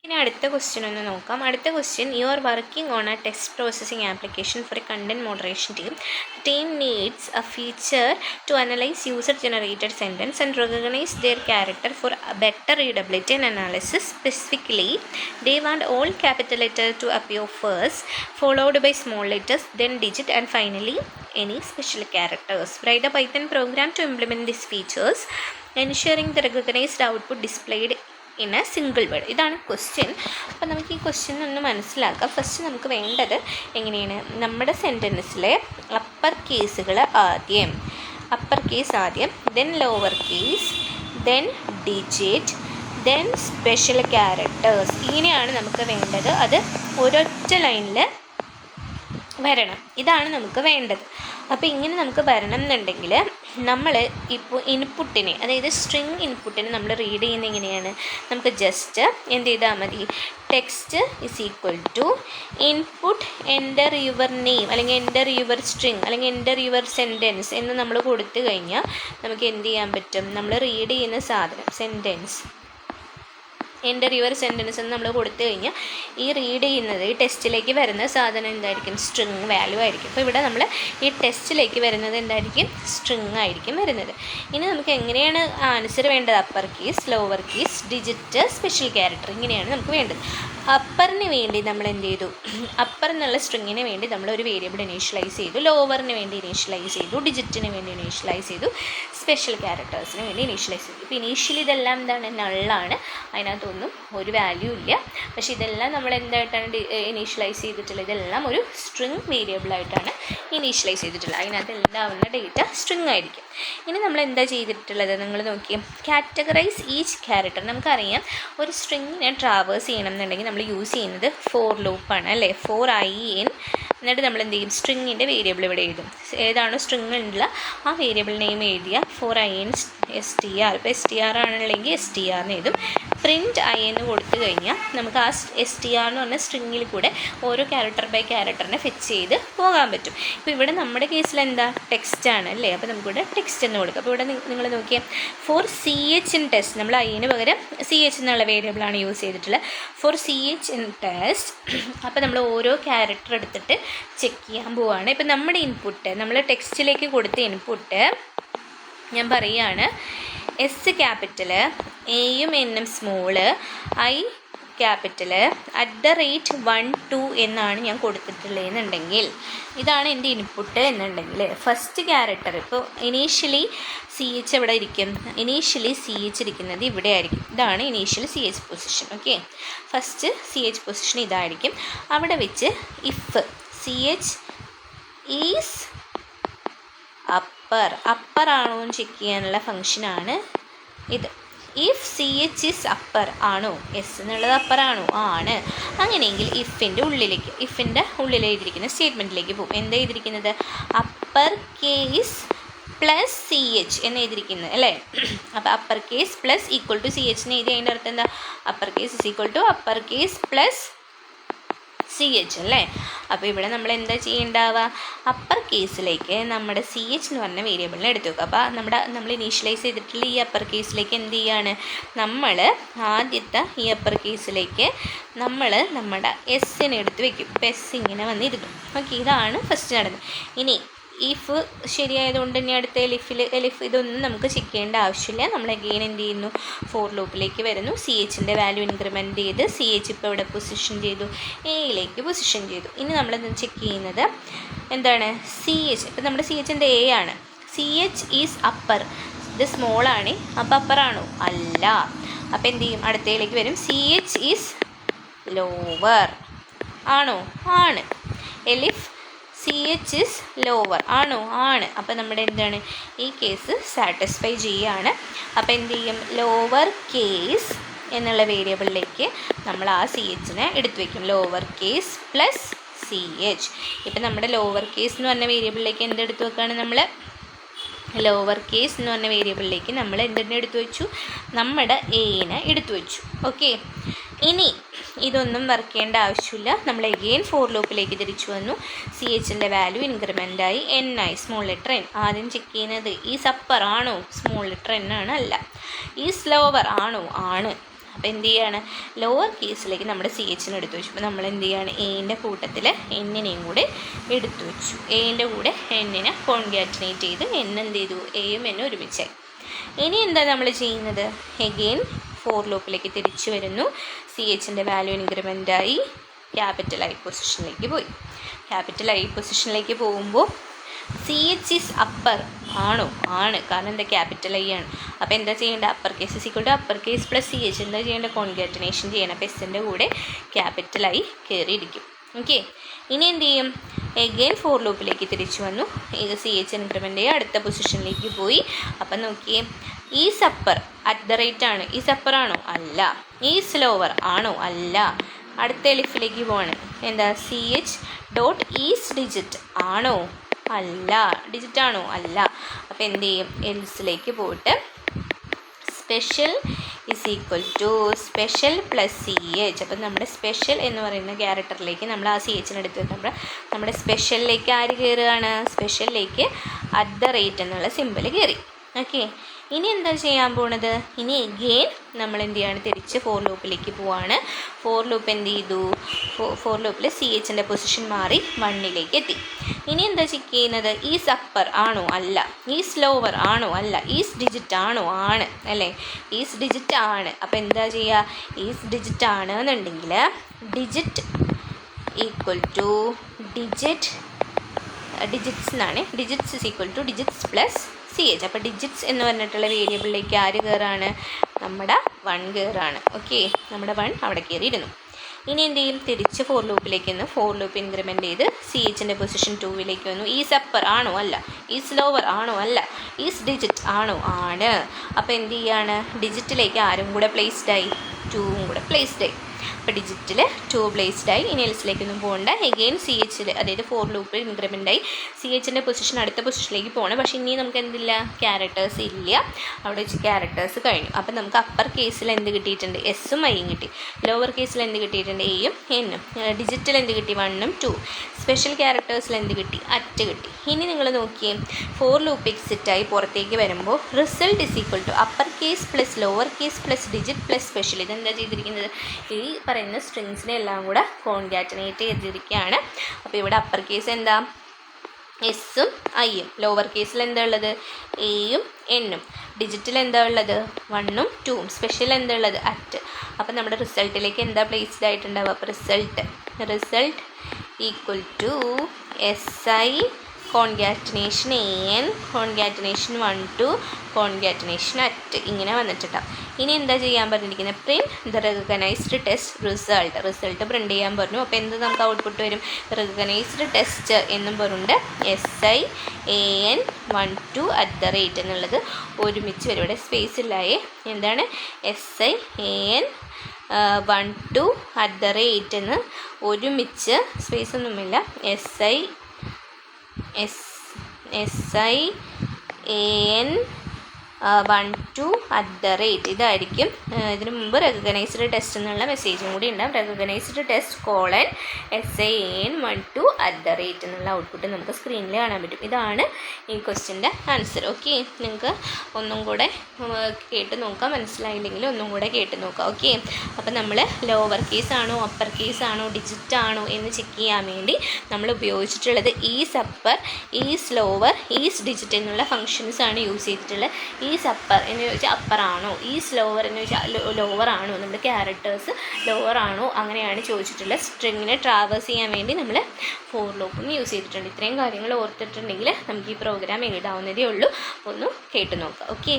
ഇനി അടുത്ത ക്വസ്റ്റ്യൻ ഒന്ന് നോക്കാം. അടുത്ത question, you are working on A text processing application for A content moderation team. The team needs a feature to analyze user generated sentence and recognize their character for better readability and analysis. Specifically, they want all capital letters to appear first, followed by small letters, then digit, and finally any special characters. Write a Python program to implement these features, ensuring the recognized output displayed in A single word. ഇതാണ് question. അപ്പോൾ നമുക്ക് ഈ question ഒന്ന് മനസ്സിലാക്കാം. First നമുക്ക് വേണ്ടത് എങ്ങനെയാണ്, നമ്മുടെ സെൻറ്റൻസിലെ അപ്പർ കേസുകൾ ആദ്യം, അപ്പർ കേസ് ആദ്യം, then lower case, then digit, then special characters. ഇങ്ങനെയാണ് നമുക്ക് വേണ്ടത്. അത് ഒരൊറ്റ ലൈനിൽ വരണം. ഇതാണ് നമുക്ക് വേണ്ടത്. അപ്പോൾ ഇങ്ങനെ നമുക്ക് വരണം എന്നുണ്ടെങ്കിൽ നമ്മൾ ഇപ്പോൾ ഇൻപുട്ടിനെ, അതായത് സ്ട്രിങ് ഇൻപുട്ടിനെ നമ്മൾ റീഡ് ചെയ്യുന്നത് എങ്ങനെയാണ്, നമുക്ക് ജസ്റ്റ് എന്ത് ചെയ്താൽ മതി, text is equal to input enter your name അല്ലെങ്കിൽ എൻ്റർ യുവർ സ്ട്രിങ് അല്ലെങ്കിൽ എൻ്റർ യുവർ സെൻറ്റൻസ് എന്ന് നമ്മൾ കൊടുത്തു കഴിഞ്ഞാൽ നമുക്ക് എന്ത് ചെയ്യാൻ പറ്റും, നമ്മൾ റീഡ് ചെയ്യുന്ന സാധനം സെൻറ്റൻസ് എൻ്റർ യുവർ സെൻറ്റൻസ് എന്ന് നമ്മൾ കൊടുത്തു കഴിഞ്ഞാൽ ഈ റീഡ് ചെയ്യുന്നത് ഈ ടെസ്റ്റിലേക്ക് വരുന്ന സാധനം എന്തായിരിക്കും, സ്ട്രിങ് വാല്യൂ ആയിരിക്കും. അപ്പോൾ ഇവിടെ നമ്മൾ ഈ ടെസ്റ്റിലേക്ക് വരുന്നത് എന്തായിരിക്കും, സ്ട്രിങ് ആയിരിക്കും വരുന്നത്. ഇനി നമുക്ക് എങ്ങനെയാണ് ആൻസർ വേണ്ടത്, upper case, lower case, digit, special character, ഇങ്ങനെയാണ് നമുക്ക് വേണ്ടത്. അപ്പറിന് വേണ്ടി നമ്മൾ എന്ത് ചെയ്തു, അപ്പർ എന്നുള്ള സ്ട്രിങ്ങിന് വേണ്ടി നമ്മൾ ഒരു വേരിയബിൾ ഇനീഷ്യലൈസ് ചെയ്തു, ലോവറിന് വേണ്ടി ഇനീഷ്യലൈസ് ചെയ്തു, ഡിജിറ്റിന് വേണ്ടി ഇനീഷ്യലൈസ് ചെയ്തു, സ്പെഷ്യൽ ക്യാരക്ടേഴ്സിന് വേണ്ടി ഇനീഷ്യലൈസ് ചെയ്തു. ഇപ്പോൾ ഇനീഷ്യലി ഇതെല്ലാം എന്താണ്, നള്ളാണ്, അതിനകത്തൊന്നും ഒരു വാല്യൂ ഇല്ല. പക്ഷേ ഇതെല്ലാം നമ്മൾ എന്തായിട്ടാണ് ഇനീഷ്യലൈസ് ചെയ്തിട്ടുള്ളത്, ഇതെല്ലാം ഒരു സ്ട്രിങ് വേരിയബിളായിട്ടാണ് ഇനീഷ്യലൈസ് ചെയ്തിട്ടുള്ളത്. അതിനകത്ത് ഉണ്ടാവുന്ന ഡേറ്റ സ്ട്രിങ് ആയിരിക്കും. ഇനി നമ്മൾ എന്താ ചെയ്തിട്ടുള്ളത്, നിങ്ങൾ നോക്കിയേ, കാറ്റഗറൈസ് ഈച്ച് ക്യാരക്ടർ. നമുക്കറിയാം ഒരു സ്ട്രിങ്ങിനെ ട്രാവേഴ്സ് ചെയ്യണം എന്നുണ്ടെങ്കിൽ നമ്മൾ യൂസ് ചെയ്യുന്നത് ഫോർ ലൂപ്പാണ് അല്ലേ, ഫോർ ഐ എൻ. എന്നിട്ട് നമ്മൾ എന്ത് ചെയ്യും, സ്ട്രിങ്ങിൻ്റെ വേരിയബിൾ ഇവിടെ എഴുതും. ഏതാണോ സ്ട്രിങ് ഉള്ള ആ വേരിയബിൾ നെയിം എഴുതിയ for I N S T R. ഇപ്പോൾ എസ് ടി ആർ ആണെന്നുണ്ടെങ്കിൽ എസ് ടി ആറിന് എഴുതും. പ്രിൻറ്റ് ഐ എന്ന് കൊടുത്തു കഴിഞ്ഞാൽ നമുക്ക് ആ എസ് ടി ആർ എന്ന് പറഞ്ഞ സ്ട്രിങ്ങിൽ കൂടെ ഓരോ ക്യാരക്ടർ ബൈ ക്യാരക്ടറിനെ ഫെച്ച് ചെയ്ത് പോകാൻ പറ്റും. ഇപ്പോൾ ഇവിടെ നമ്മുടെ കേസിൽ എന്താ, ടെക്സ്റ്റ് ആണ് അല്ലേ, അപ്പോൾ നമുക്കിവിടെ ടെക്സ്റ്റ് എന്ന് കൊടുക്കും. അപ്പോൾ ഇവിടെ നിങ്ങൾ നോക്കിയാൽ for C H in test, നമ്മൾ ഐന് പകരം സി എച്ച് എന്നുള്ള വേരിയബിളാണ് യൂസ് ചെയ്തിട്ടുള്ളത്, for C H in test. അപ്പോൾ നമ്മൾ ഓരോ ക്യാരക്ടർ എടുത്തിട്ട് ചെക്ക് ചെയ്യാൻ പോവുകയാണ്. ഇപ്പം നമ്മുടെ ഇൻപുട്ട്, നമ്മൾ ടെക്സ്റ്റിലേക്ക് കൊടുത്ത ഇൻപുട്ട് ഞാൻ പറയുകയാണ്, എസ് ക്യാപിറ്റൽ, എയും എന്നും സ്മോള്, ഐ ക്യാപിറ്റൽ, @ 1 2 എന്നാണ് ഞാൻ കൊടുത്തിട്ടുള്ളതെന്നുണ്ടെങ്കിൽ, ഇതാണ് എൻ്റെ ഇൻപുട്ട് എന്നുണ്ടെങ്കിൽ, ഫസ്റ്റ് ക്യാരക്ടർ ഇപ്പോൾ ഇനീഷ്യലി സി എച്ച് എവിടെ ഇരിക്കും, ഇനീഷ്യലി സി എച്ച് ഇരിക്കുന്നത് ഇവിടെ ആയിരിക്കും. ഇതാണ് initial C H position. Okay, first C H position ഇതായിരിക്കും. അവിടെ വെച്ച് if C H is upper ആണോ എന്ന് ചെക്ക് ചെയ്യാനുള്ള ഫങ്ഷനാണ് ഇത്. If C H is upper ആണോ, എസ് എന്നുള്ളത് അപ്പർ ആണോ, ആണ്. അങ്ങനെയെങ്കിൽ ഇഫിൻ്റെ ഉള്ളിലെഴുതിയിരിക്കുന്ന സ്റ്റേറ്റ്മെൻറ്റിലേക്ക് പോകും. എന്താ എഴുതിയിരിക്കുന്നത്, upper case plus C H എന്ന് എഴുതിയിരിക്കുന്നത് അല്ലേ. അപ്പോൾ upper case plus equal to C എച്ചിന് എഴുതി, അതിൻ്റെ അർത്ഥം എന്താ, upper case is equal to upper case plus C H അല്ലേ. അപ്പോൾ ഇവിടെ നമ്മൾ എന്താ ചെയ്യേണ്ടാവുക, അപ്പർ കേസിലേക്ക് നമ്മുടെ സി എച്ച് എന്ന് പറഞ്ഞ വേരിയബിളിനെ എടുത്തു വെക്കുക. അപ്പോൾ നമ്മൾ ഇനീഷ്യലൈസ് ചെയ്തിട്ടുള്ള ഈ അപ്പർ കേസിലേക്ക് എന്ത് ചെയ്യാണ്, നമ്മൾ ആദ്യത്തെ ഈ അപ്പർ കേസിലേക്ക് നമ്മൾ നമ്മുടെ എസ്സിനെ എടുത്ത് വെക്കും. ഇപ്പോൾ എസ് ഇങ്ങനെ വന്നിരുന്നു. ഓക്കെ, ഇതാണ് ഫസ്റ്റ് നടന്നത്. ഇനി ഇഫ് ശരിയായതുകൊണ്ട് ഇനി അടുത്ത എലിഫ് ഇതൊന്നും നമുക്ക് ചെക്ക് ചെയ്യേണ്ട ആവശ്യമില്ല. നമ്മൾ അഗെയിൻ എന്ത് ചെയ്യുന്നു, ഫോർ ലൂപ്പിലേക്ക് വരുന്നു, സി എച്ചിൻ്റെ വാല്യൂ ഇൻക്രിമെൻറ്റ് ചെയ്ത് സി എച്ച് ഇപ്പോൾ ഇവിടെ പൊസിഷൻ ചെയ്തു, എയിലേക്ക് പൊസിഷൻ ചെയ്തു. ഇനി നമ്മൾ ചെക്ക് ചെയ്യുന്നത് എന്താണ്, സി എച്ച്. ഇപ്പം നമ്മുടെ സി എച്ചിൻ്റെ എ ആണ്, സി എച്ച് ഈസ് അപ്പർ, ഇത് സ്മോളാണ്, അപ്പോൾ അപ്പറാണോ, അല്ല. അപ്പോൾ എന്ത് ചെയ്യും, അടുത്തയിലേക്ക് വരും, സി എച്ച് ഈസ് ലോവർ ആണോ, ആണ്. എലിഫ് സി എച്ച് ഇസ് ലോവർ ആണോ, ആണ്. അപ്പോൾ നമ്മുടെ എന്താണ്, ഈ കേസ് സാറ്റിസ്ഫൈ ചെയ്യുകയാണ്. അപ്പോൾ എന്ത് ചെയ്യും, ലോവർ കേസ് എന്നുള്ള വേരിയബിളിലേക്ക് നമ്മൾ ആ സി എച്ചിനെ എടുത്തു വയ്ക്കും, lower case plus C H. ഇപ്പം നമ്മുടെ ലോവർ കേസ് എന്ന് പറഞ്ഞ വേരിയബിളിലേക്ക് എന്തെടുത്ത് വെക്കുകയാണ്, നമ്മൾ ലോവർ കേസ് എന്ന് പറഞ്ഞ വേരിയബിളിലേക്ക് നമ്മൾ എന്തിനെ എടുത്തു വെച്ചു, നമ്മുടെ എനെ എടുത്തു വെച്ചു. ഓക്കെ, ഇനി ഇതൊന്നും വർക്ക് ചെയ്യേണ്ട ആവശ്യമില്ല. നമ്മൾ എഗെയിൻ ഫോർ ലൂപ്പിലേക്ക് തിരിച്ചു വന്നു. സി എച്ചിൻ്റെ വാല്യൂ ഇൻക്രിമെൻ്റായി എൻ ആയി, സ്മോൾ ലെറ്റർ എൻ. ആദ്യം ചെക്ക് ചെയ്യുന്നത് ഈ സപ്പർ ആണോ, സ്മോൾ ലെറ്റർ എൻ ആണ്, അല്ല. ഈ സ്ലോവർ ആണോ, ആണ്. അപ്പോൾ എന്ത് ചെയ്യാണ്, ലോവർ കേസിലേക്ക് നമ്മുടെ സി എച്ചിനെ എടുത്തു വെച്ചു. അപ്പോൾ നമ്മൾ എന്ത് ചെയ്യാണ്, എൻ്റെ കൂട്ടത്തിൽ എന്നിനെയും കൂടെ എടുത്തു വെച്ചു. എൻ്റെ കൂടെ എന്നിനെ കോൺഗ്യാറ്റിനേറ്റ് ചെയ്ത് എന്ത് ചെയ്തു, എയും എന്നും ഒരുമിച്ചായി. ഇനി എന്താ നമ്മൾ ചെയ്യുന്നത്, എഗെയിൻ ഫോർ ലൂപ്പിലേക്ക് തിരിച്ചു വരുന്നു. സി എച്ചിൻ്റെ വാല്യൂ ഇൻക്രിമെൻ്റായി ക്യാപിറ്റൽ ഐ പൊസിഷനിലേക്ക് പോയി. ക്യാപിറ്റൽ ഐ പൊസിഷനിലേക്ക് പോകുമ്പോൾ സി എച്ച് ഈസ് അപ്പർ ആണോ, ആണ്, കാരണം എന്താ ക്യാപിറ്റൽ ഐ ആണ്. അപ്പോൾ എന്താ ചെയ്യേണ്ടത്, upper case is equal to upper case plus C H എന്താ ചെയ്യേണ്ടത്, കോൺഗ്യാറ്റിനേഷൻ ചെയ്യണം. അപ്പോൾ എസിൻ്റെ കൂടെ ക്യാപിറ്റൽ ഐ കയറിയിരിക്കും. ഓക്കെ, ഇനി എന്ത് ചെയ്യും, എഗെയിൻ ഫോർ ലൂപ്പിലേക്ക് തിരിച്ചു വന്നു. ഇത് സി എച്ച് ഇൻക്രിമെൻ്റ് ചെയ്യുക, അടുത്ത പൊസിഷനിലേക്ക് പോയി. അപ്പം നോക്കിയേ, is upper at the rate ആണ്, ഈസ് അപ്പർ ആണോ, അല്ല. ഈസ് ലോവർ ആണോ, അല്ല. അടുത്ത എലിഫിലേക്ക് പോവാണ്, എന്താ, C H dot is digit ആണോ, അല്ല. ഡിജിറ്റ് ആണോ, അല്ല. അപ്പോൾ എന്ത് ചെയ്യും, എൽസിലേക്ക് പോയിട്ട് special is equal to special plus C H. അപ്പം നമ്മുടെ സ്പെഷ്യൽ എന്ന് പറയുന്ന ക്യാരക്ടറിലേക്ക് നമ്മൾ ആ സി എച്ചിന് എടുത്ത് വെക്കുമ്പോൾ നമ്മുടെ സ്പെഷ്യലിലേക്ക് ആര് കയറുകയാണ്, സ്പെഷ്യലിലേക്ക് അറ്റ് ദ റേറ്റ് എന്നുള്ള സിമ്പിൾ കയറി. ഓക്കെ, ഇനി എന്താ ചെയ്യാൻ പോണത്, ഇനി എഗെയിൻ നമ്മൾ എന്ത് ചെയ്യാണ്, തിരിച്ച് ഫോർ ലൂപ്പിലേക്ക് പോവാണ്. ഫോർ ലൂപ്പ് എന്ത് ചെയ്തു, ഫോർ ലൂപ്പിൽ സി എച്ചിൻ്റെ പൊസിഷൻ മാറി 1ലേക്ക് എത്തി. ഇനി എന്താ ചെക്ക് ചെയ്യുന്നത്, ഈസ് അപ്പർ ആണോ, അല്ല. ഈസ് ലോവർ ആണോ, അല്ല. ഈസ് ഡിജിറ്റ് ആണോ, ആണ്, അല്ലേ. ഈസ് ഡിജിറ്റ് ആണ്. അപ്പോൾ എന്താ ചെയ്യുക, ഈസ് ഡിജിറ്റ് ആണ് എന്നുണ്ടെങ്കിൽ ഡിജിറ്റ് ഈക്വൽ ടു ഡിജിറ്റ്സ് എന്നാണ്. Digits is equal to digits plus C H. അപ്പോൾ ഡിജിറ്റ്സ് എന്ന് പറഞ്ഞിട്ടുള്ള വേരിയബിളിലേക്ക് ആര് കയറാണ്, നമ്മുടെ 1 കയറാണ്. ഓക്കെ, നമ്മുടെ 1 അവിടെ കയറിയിരുന്നു. ഇനി എന്ത് ചെയ്യും, തിരിച്ച് ഫോർ ലൂപ്പിലേക്ക് വന്നു. ഫോർ ലൂപ്പ് ഇൻക്രിമെൻ്റ് ചെയ്ത് സി എച്ചിൻ്റെ പൊസിഷൻ 2ലേക്ക് വന്നു. ഈസ് അപ്പർ ആണോ, അല്ല. ഈസ് ലോവർ ആണോ, അല്ല. ഈസ് ഡിജിറ്റ് ആണോ, ആണ്. അപ്പോൾ എന്ത് ചെയ്യാണ്, ഡിജിറ്റിലേക്ക് ആരും കൂടെ പ്ലേസ്ഡായി, 2ഉം കൂടെ പ്ലേസ്ഡായി. അപ്പോൾ ഡിജിറ്റിൽ 2 പ്ലേസ്ഡായി. ഇനി എൽസിലേക്കൊന്നും പോകണ്ട. എഗെയിൻ സി എച്ചിൽ, അതായത് ഫോർ ലൂപ്പിൽ ഇൻക്രിമെൻ്റായി സി എച്ചിൻ്റെ പൊസിഷൻ അടുത്ത പൊസിഷനിലേക്ക് പോകണം. പക്ഷേ ഇനി നമുക്ക് എന്തില്ല, ക്യാരക്ടേഴ്സ് ഇല്ല. അവിടെ വെച്ച് ക്യാരക്ടേഴ്സ് കഴിഞ്ഞു. അപ്പം നമുക്ക് അപ്പർ കേസിൽ എന്ത് കിട്ടിയിട്ടുണ്ട്, എസും ഐയും കിട്ടി. ലോവർ കേസിൽ എന്ത് കിട്ടിയിട്ടുണ്ട്, എയും എന്നും. ഡിജിറ്റിൽ എന്ത് കിട്ടി, 1ഉം 2. സ്പെഷ്യൽ ക്യാരക്ടേഴ്സിൽ എന്ത് കിട്ടി, അറ്റ് കിട്ടി. ഇനി നിങ്ങൾ നോക്കിയേ, ഫോർ ലൂപ്പ് എക്സിറ്റായി പുറത്തേക്ക് വരുമ്പോൾ result is equal to upper case plus lower case plus digit plus special. ഇതെന്താ ചെയ്തിരിക്കുന്നത്, ഈ പറയുന്ന സ്ട്രിങ്സിനെ എല്ലാം കൂടെ കോൺഗ്യാറ്റിനേറ്റ് ചെയ്തിരിക്കുകയാണ്. അപ്പോൾ ഇവിടെ അപ്പർ കേസ് എന്താ, എസും ഐയും. ലോവർ കേസിൽ എന്താ ഉള്ളത്, എയും എന്നും. ഡിജിറ്റിൽ എന്താ ഉള്ളത്, 1ഉം 2ഉം. സ്പെഷ്യൽ എന്താ ഉള്ളത്, അറ്റ്. അപ്പം നമ്മുടെ റിസൾട്ടിലേക്ക് എന്താ പ്ലേസ്ഡ് ആയിട്ടുണ്ടാവുക, അപ്പോൾ result equal to S I concatenation N concatenation 1 to concatenation at, ഇങ്ങനെ വന്നിട്ടുണ്ടാവും. ഇനി എന്താ ചെയ്യാൻ പറഞ്ഞിരിക്കുന്നത്, print the recognised test result print ചെയ്യാൻ പറഞ്ഞു. അപ്പോൾ എന്ത് നമുക്ക് ഔട്ട്പുട്ട് വരും, റെക്കഗ്നൈസ്ഡ് ടെസ്റ്റ് എന്നും പറഞ്ഞുണ്ട് SIAN 1 to എന്നുള്ളത് ഒരുമിച്ച് വരും. ഇവിടെ സ്പേസ് ഇല്ലായേ, എന്താണ് SIAN 1 to എന്ന് ഒരുമിച്ച്, സ്പേസ് ഒന്നുമില്ല, SIAN 1 to ഇതായിരിക്കും. ഇതിന് മുമ്പ് റെക്കഗ്നൈസ്ഡ് ടെസ്റ്റ് എന്നുള്ള മെസ്സേജും കൂടി ഉണ്ടാകും. റെക്കഗ്നൈസ്ഡ് ടെസ്റ്റ് SIAN 1 to എന്നുള്ള ഔട്ട്പുട്ട് നമുക്ക് സ്ക്രീനിൽ കാണാൻ പറ്റും. ഇതാണ് ഈ ക്വസ്റ്റ്യൻ്റെ ആൻസർ. ഓക്കെ, നിങ്ങൾക്ക് ഒന്നും കൂടെ കേട്ട് നോക്കാം, മനസ്സിലായില്ലെങ്കിൽ ഒന്നും കൂടെ കേട്ട് നോക്കാം. ഓക്കെ, അപ്പം നമ്മൾ ലോവർ കേസ് ആണോ അപ്പർ കേസ് ആണോ ഡിജിറ്റ് ആണോ എന്ന് ചെക്ക് ചെയ്യാൻ വേണ്ടി നമ്മൾ ഉപയോഗിച്ചിട്ടുള്ളത് is upper, is lower, is digit എന്നുള്ള ഫങ്ഷൻസ് ആണ് യൂസ് ചെയ്തിട്ടുള്ളത്. ഈസ് അപ്പർ എന്ന് ചോദിച്ചാൽ അപ്പർ ആണോ, ഈസ് ലോവർ എന്ന് ചോദിച്ചാൽ ലോവർ ആണോ, നമ്മുടെ ക്യാരക്ടേഴ്സ് ലോവർ ആണോ, അങ്ങനെയാണ് ചോദിച്ചിട്ടുള്ളത്. സ്ട്രിങ്ങിനെ ട്രാവേഴ്സ് ചെയ്യാൻ വേണ്ടി നമ്മൾ ഫോർ ലൂപ്പും യൂസ് ചെയ്തിട്ടുണ്ട്. ഇത്രയും കാര്യങ്ങൾ ഓർത്തിട്ടുണ്ടെങ്കിൽ നമുക്ക് ഈ പ്രോഗ്രാം എഴുതാവുന്നതേ ഉള്ളൂ. ഒന്ന് കേട്ട് നോക്കാം. ഓക്കെ.